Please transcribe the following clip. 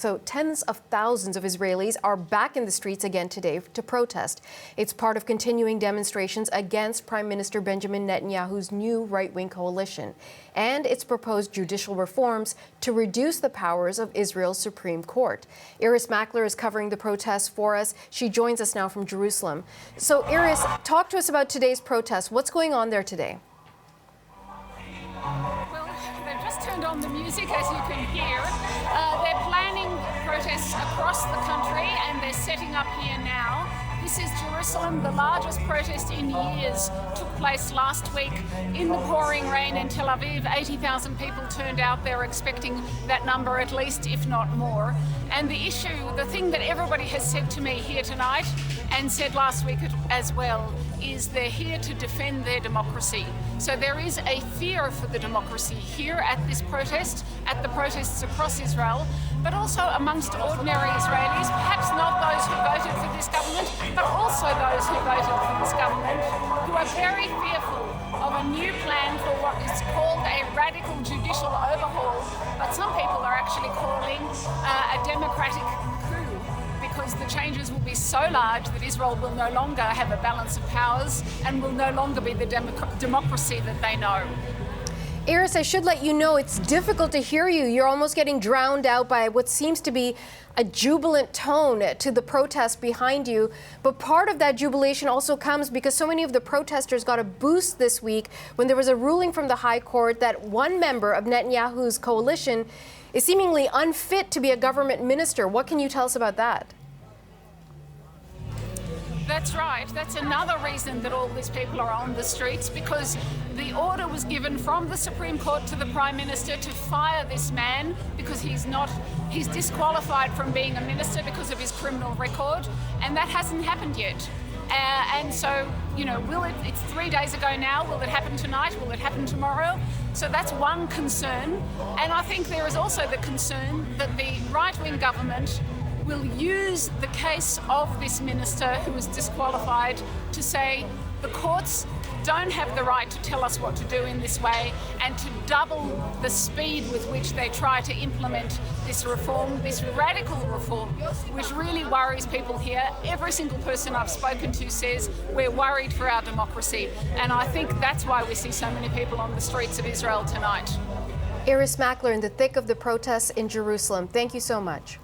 So tens of thousands of Israelis are back in the streets again today to protest. It's part of continuing demonstrations against Prime Minister Benjamin Netanyahu's new right-wing coalition and its proposed judicial reforms to reduce the powers of Israel's Supreme Court. Iris Mackler is covering the protests for us. She joins us now from Jerusalem. So Iris, talk to us about today's protest. What's going on there today? Well, they've just turned on the music, as you can hear. They're planning protests across the country, and they're setting up here now. This is Jerusalem. The largest protest in years took place last week in the pouring rain in Tel Aviv. 80,000 people turned out. They were expecting that number at least, if not more. And the issue, the thing that everybody has said to me here tonight and said last week as well, is they're here to defend their democracy. So there is a fear for the democracy here at this protest, at the protests across Israel, but also amongst ordinary Israelis, perhaps not those who voted for this government, but also those who voted for this government, who are very fearful of a new plan for what is called a radical judicial overhaul, but some people are actually calling a democratic coup, because the changes will be so large that Israel will no longer have a balance of powers and will no longer be the democracy that they know. Iris, I should let you know it's difficult to hear you. You're almost getting drowned out by what seems to be a jubilant tone to the protest behind you. But part of that jubilation also comes because so many of the protesters got a boost this week when there was a ruling from the High Court that one member of Netanyahu's coalition is seemingly unfit to be a government minister. What can you tell us about that? That's right. That's another reason that all these people are on the streets, because the order was given from the Supreme Court to the Prime Minister to fire this man because he's disqualified from being a minister because of his criminal record, and that hasn't happened yet. And so, it's 3 days ago now. Will it happen tonight? Will it happen tomorrow? So that's one concern. And I think there is also the concern that the right-wing government will use the case of this minister who was disqualified to say the courts don't have the right to tell us what to do in this way, and to double the speed with which they try to implement this reform, this radical reform, which really worries people here. Every single person I've spoken to says we're worried for our democracy, and I think that's why we see so many people on the streets of Israel tonight. Iris Mackler in the thick of the protests in Jerusalem. Thank you so much.